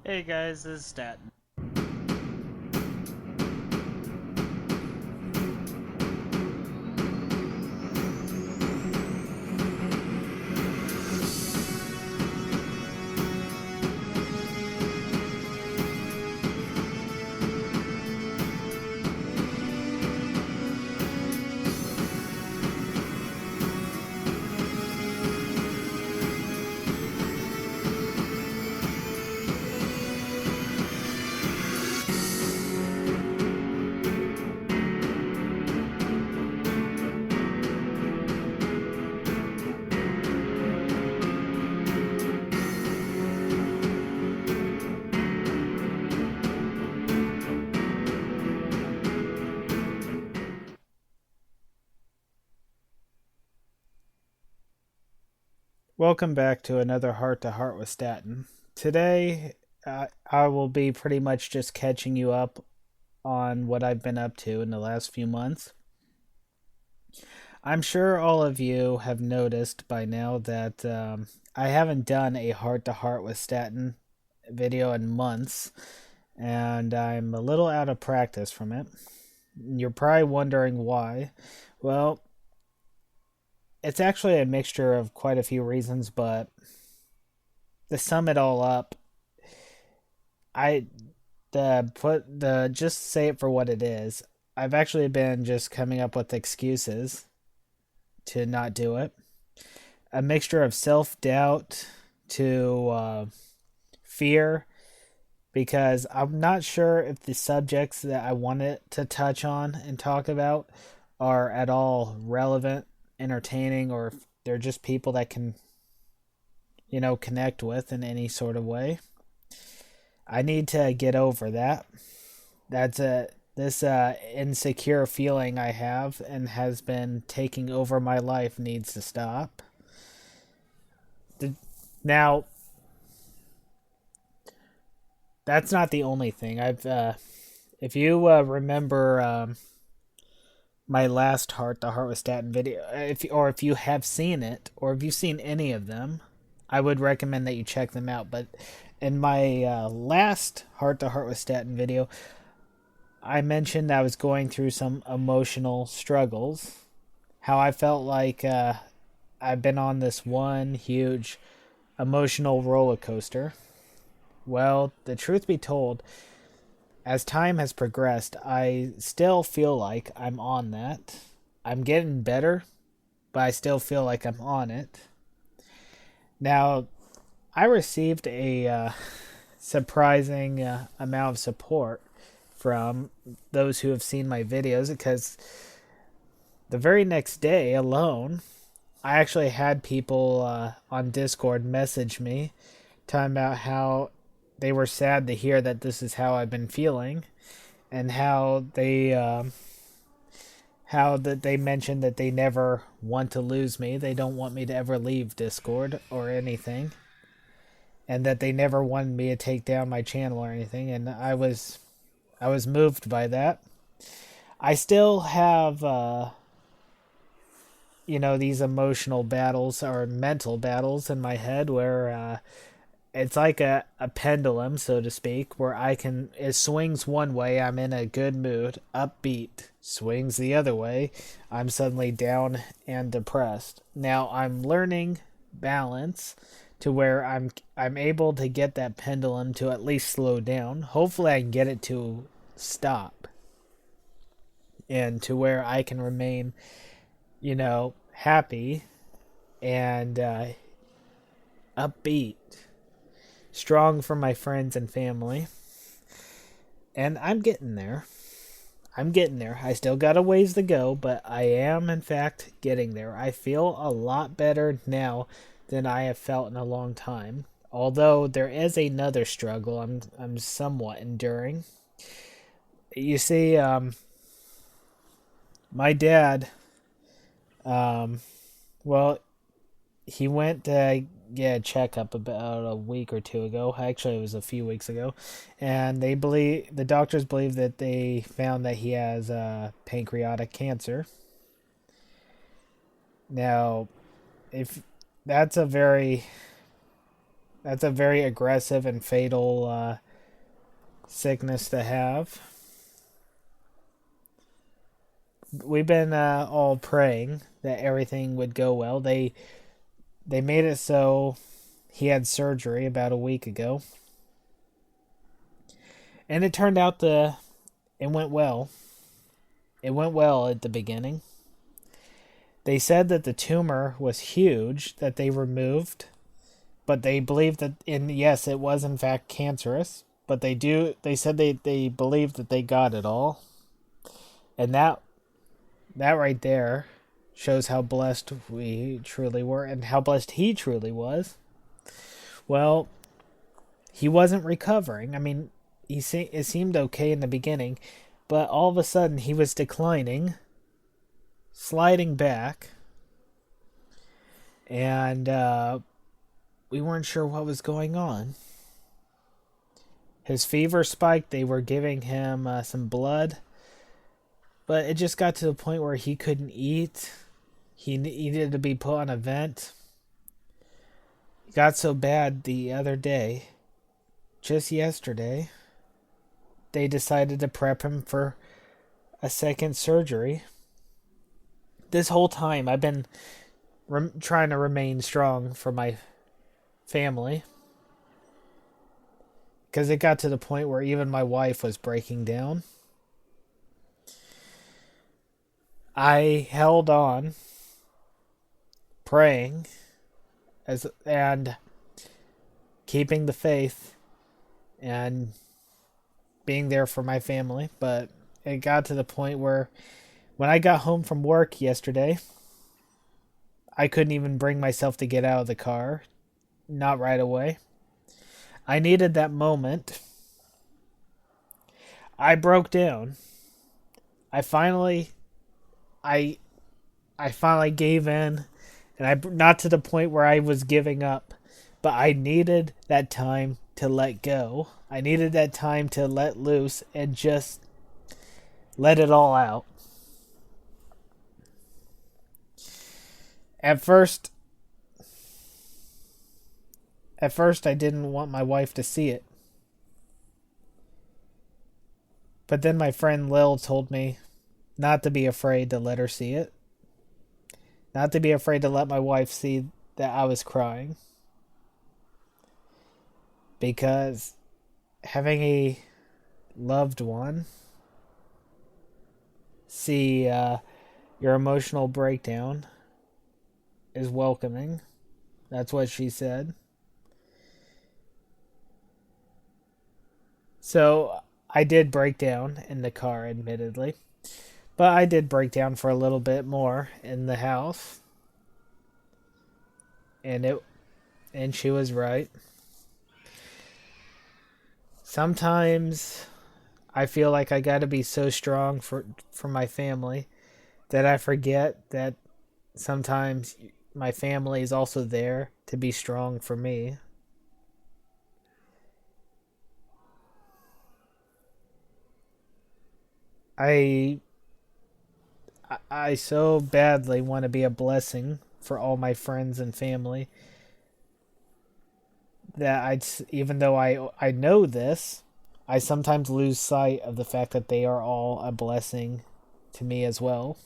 Hey guys, this is Statton. Welcome back to another Heart to Heart with Statton. Today, I will be pretty much just catching you up on what I've been up to in the last few months. I'm sure all of you have noticed by now that I haven't done a Heart to Heart with Statton video in months, and I'm a little out of practice from it. You're probably wondering why. Well, it's actually a mixture of quite a few reasons, but to sum it all up, I the just say it for what it is. I've actually been just coming up with excuses to not do it. A mixture of self doubt to fear because I'm not sure if the subjects that I wanted to touch on and talk about are at all relevant, entertaining, or if they're just people that can, connect with in any sort of way. I need to get over that. That's a this insecure feeling I have and has been taking over my life needs to stop. Now, that's not the only thing. If you remember my last Heart to Heart with Statin video, if you have seen it, or if you've seen any of them, I would recommend that you check them out. But in my last Heart to Heart with Statin video, I mentioned I was going through some emotional struggles. How I felt like I've been on this one huge emotional roller coaster. Well, the truth be told, as time has progressed, I still feel like I'm on that. I'm getting better, but I still feel like I'm on it. Now, I received a surprising amount of support from those who have seen my videos because the very next day alone, I actually had people on Discord message me talking about how they were sad to hear that this is how I've been feeling, and how that they mentioned that they never want to lose me. They don't want me to ever leave Discord or anything, and that they never wanted me to take down my channel or anything. And I was moved by that. I still have these emotional battles or mental battles in my head where it's like a pendulum, so to speak, where it swings one way, I'm in a good mood, upbeat, swings the other way, I'm suddenly down and depressed. Now I'm learning balance to where I'm able to get that pendulum to at least slow down. Hopefully I can get it to stop and to where I can remain, happy and upbeat, strong for my friends and family. And I'm getting there. I'm getting there. I still got a ways to go, but I am, in fact, getting there. I feel a lot better now than I have felt in a long time. Although there is another struggle I'm somewhat enduring. You see, my dad, um, well, he went to get a checkup about a week or two ago. Actually, it was a few weeks ago, and the doctors believe that they found that he has pancreatic cancer. Now, if that's a very That's a very aggressive and fatal sickness to have. We've been all praying that everything would go well. They made it so he had surgery about a week ago, and it turned out it went well. It went well at the beginning. They said that the tumor was huge that they removed, but they believed that, and yes, it was in fact cancerous. But they said they believed that they got it all, and that right there shows how blessed we truly were and how blessed he truly was. Well, he wasn't recovering. I mean, it seemed okay in the beginning, but all of a sudden he was declining, sliding back, and we weren't sure what was going on. His fever spiked. They were giving him some blood, but it just got to the point where he couldn't eat. He needed to be put on a vent. It got so bad the other day, just yesterday, they decided to prep him for a second surgery. This whole time, I've been trying to remain strong for my family, because it got to the point where even my wife was breaking down. I held on, praying, and keeping the faith, and being there for my family. But it got to the point where when I got home from work yesterday, I couldn't even bring myself to get out of the car. Not right away. I needed that moment. I broke down. I finally gave in, and not to the point where I was giving up, but I needed that time to let go. I needed that time to let loose and just let it all out. At first I didn't want my wife to see it. But then my friend Lil told me not to be afraid to let her see it. Not to be afraid to let my wife see that I was crying. Because having a loved one see your emotional breakdown is welcoming. That's what she said. So I did break down in the car, admittedly. But I did break down for a little bit more in the house. And she was right. Sometimes I feel like I got to be so strong for my family that I forget that sometimes my family is also there to be strong for me. I I so badly want to be a blessing for all my friends and family that even though I know this, I sometimes lose sight of the fact that they are all a blessing to me as well.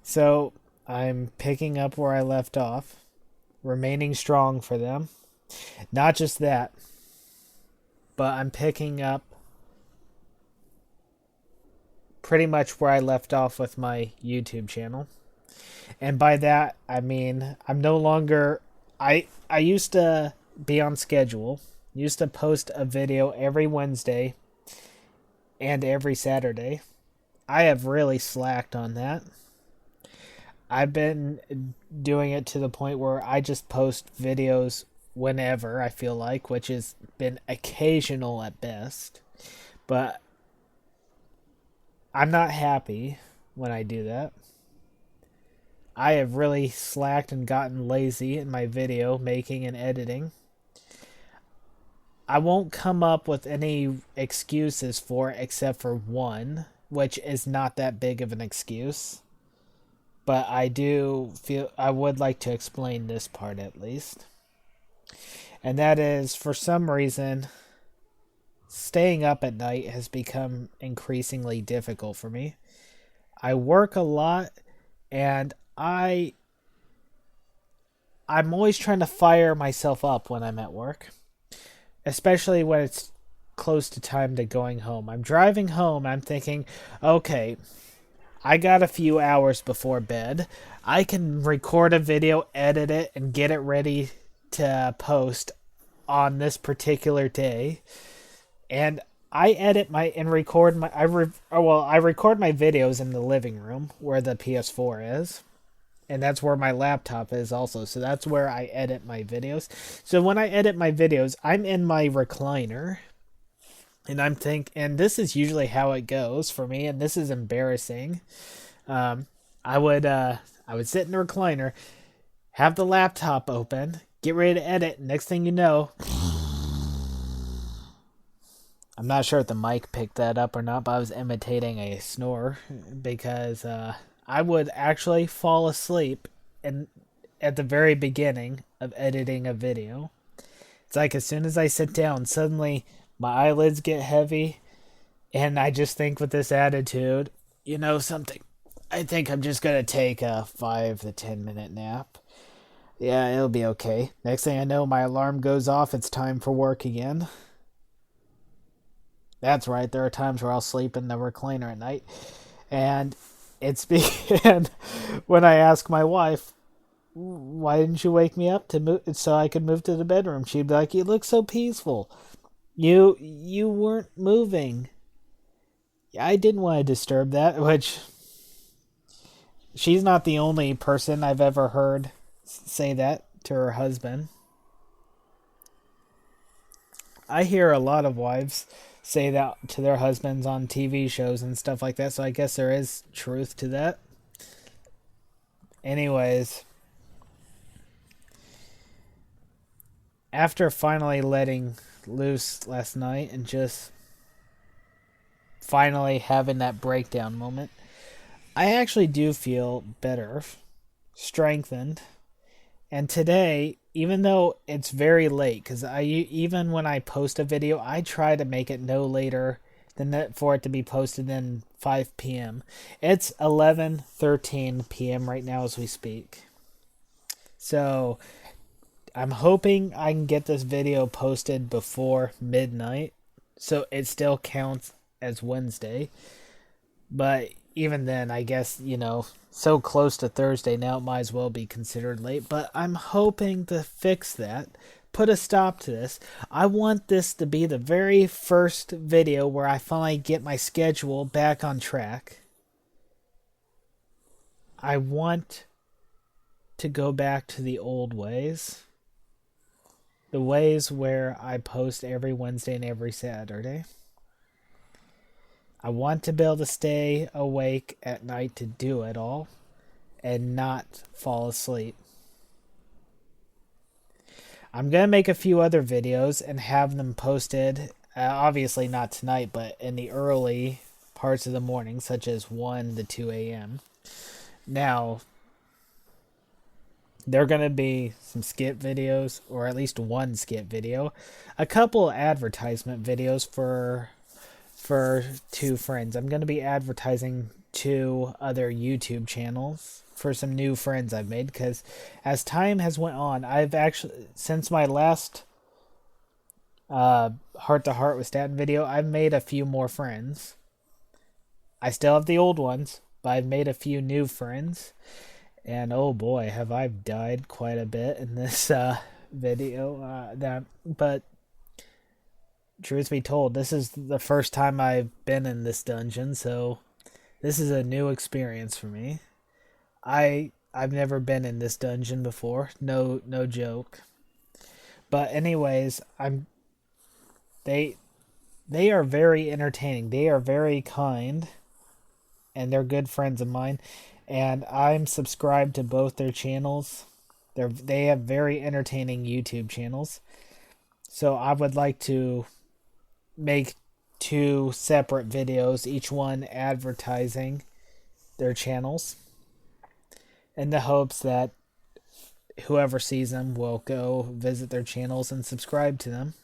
So I'm picking up where I left off, remaining strong for them. Not just that, but I'm picking up pretty much where I left off with my YouTube channel. And by that, I mean I'm no longer I used to be on schedule. Used to post a video every Wednesday and every Saturday. I have really slacked on that. I've been doing it to the point where I just post videos whenever I feel like, which has been occasional at best. But I'm not happy when I do that. I have really slacked and gotten lazy in my video making and editing. I won't come up with any excuses for it except for one, which is not that big of an excuse. but I do feel I would like to explain this part at least. And that is, for some reason, staying up at night has become increasingly difficult for me. I work a lot, and I'm always trying to fire myself up when I'm at work, especially when it's close to time to going home. I'm driving home, I'm thinking, okay, I got a few hours before bed. I can record a video, edit it, and get it ready to post on this particular day. And I edit my and record my I record my videos in the living room where the PS4 is. And that's where my laptop is also. So that's where I edit my videos. So when I edit my videos, I'm in my recliner, and this is usually how it goes for me, and this is embarrassing. Um, I would sit in the recliner, have the laptop open, get ready to edit. Next thing you know, I'm not sure if the mic picked that up or not, but I was imitating a snore because I would actually fall asleep and at the very beginning of editing a video. It's like as soon as I sit down, suddenly my eyelids get heavy, and I just think with this attitude, you know something. I think I'm just gonna take a 5 to 10 minute nap. Yeah, it'll be okay. Next thing I know, my alarm goes off. It's time for work again. That's right. There are times where I'll sleep in the recliner at night, and and when I ask my wife, "Why didn't you wake me up to move so I could move to the bedroom?" She'd be like, "You look so peaceful. You weren't moving." Yeah, I didn't want to disturb that, which she's not the only person I've ever heard say that to her husband. I hear a lot of wives say that to their husbands on TV shows and stuff like that, so I guess there is truth to that. Anyways, after finally letting loose last night and just finally having that breakdown moment, I actually do feel better, strengthened. And today, even though it's very late, because even when I post a video, I try to make it no later than that for it to be posted in 5 p.m. It's 11:13 p.m. right now as we speak. So I'm hoping I can get this video posted before midnight, so it still counts as Wednesday. But even then, I guess, so close to Thursday now, it might as well be considered late. But I'm hoping to fix that, put a stop to this. I want this to be the very first video where I finally get my schedule back on track. I want to go back to the old ways. The ways where I post every Wednesday and every Saturday. I want to be able to stay awake at night to do it all and not fall asleep. I'm going to make a few other videos and have them posted, obviously not tonight, but in the early parts of the morning, such as 1 to 2 a.m. Now, there are going to be some skit videos, or at least one skit video, a couple advertisement videos for two friends. I'm going to be advertising 2 other YouTube channels for some new friends I've made, because as time has went on, I've actually, since my last heart to heart with Statton video, I've made a few more friends. I still have the old ones, but I've made a few new friends, and oh boy, have I died quite a bit in this video. But truth be told, this is the first time I've been in this dungeon, so this is a new experience for me. I've never been in this dungeon before. No joke. But anyways, they are very entertaining. They are very kind, and they're good friends of mine, and I'm subscribed to both their channels. They have very entertaining YouTube channels. So I would like to make 2 separate videos, each one advertising their channels. in the hopes that whoever sees them will go visit their channels and subscribe to them.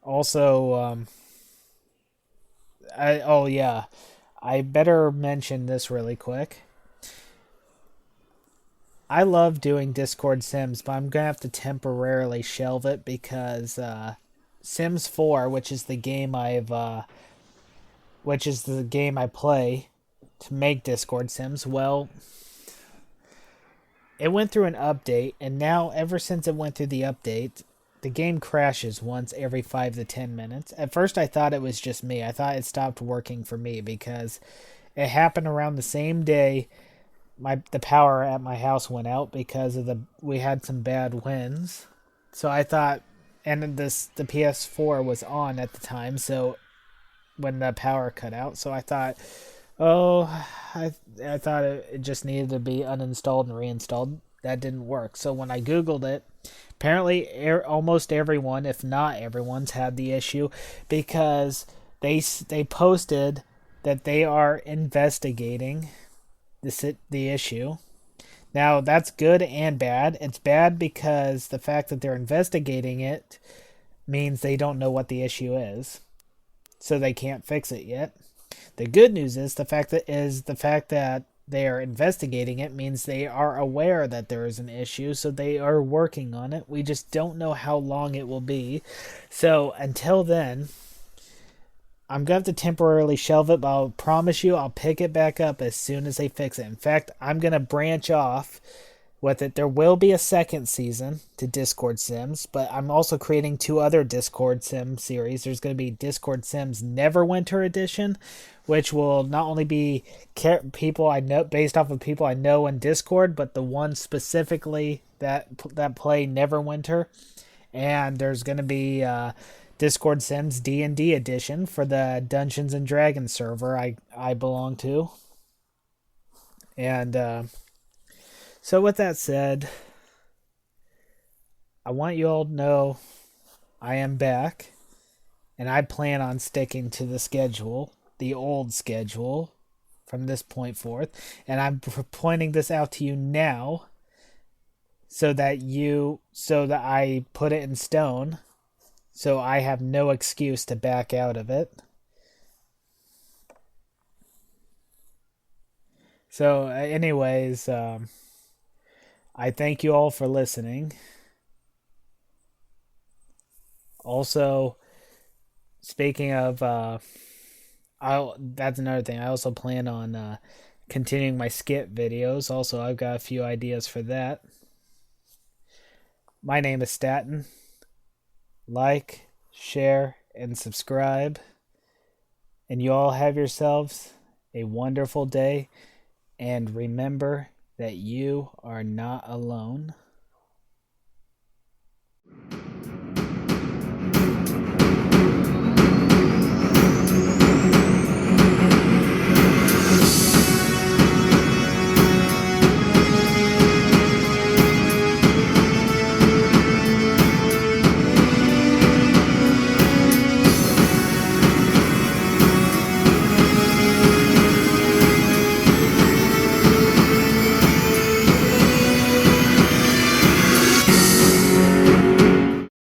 Also, oh yeah, I better mention this really quick. I love doing Discord Sims, but I'm gonna have to temporarily shelve it because Sims 4, which is the game I play to make Discord Sims. Well, it went through an update, and now ever since it went through the update, the game crashes once every 5 to 10 minutes. At first, I thought it was just me. I thought it stopped working for me because it happened around the same day the power at my house went out because of the we had some bad winds. So I thought, and the PS4 was on at the time, so when the power cut out, so I thought, oh, I thought it just needed to be uninstalled and reinstalled. That didn't work. So when I googled it, apparently almost everyone, if not everyone's had the issue because they posted that they are investigating the issue. Now, that's good and bad. It's bad because the fact that they're investigating it means they don't know what the issue is, so they can't fix it yet. The good news is the fact that they are investigating it means they are aware that there is an issue, so they are working on it. We just don't know how long it will be. So until then, I'm going to have to temporarily shelve it, but I'll promise you I'll pick it back up as soon as they fix it. In fact, I'm going to branch off with it. There will be a second season to Discord Sims, but I'm also creating 2 other Discord Sim series. There's going to be Discord Sims Neverwinter Edition, which will not only be people I know based off of people I know in Discord, but the one specifically that play Neverwinter. And there's going to be Discord Sims D&D edition for the Dungeons and Dragons server I belong to. And so with that said, I want you all to know I am back, and I plan on sticking to the schedule, the old schedule, from this point forth. And I'm pointing this out to you now so that I put it in stone, so I have no excuse to back out of it. So, anyways, I thank you all for listening. Also, speaking of, that's another thing. I also plan on continuing my skit videos. Also, I've got a few ideas for that. My name is Statton. Like, share, and subscribe. And you all have yourselves a wonderful day. And remember that you are not alone.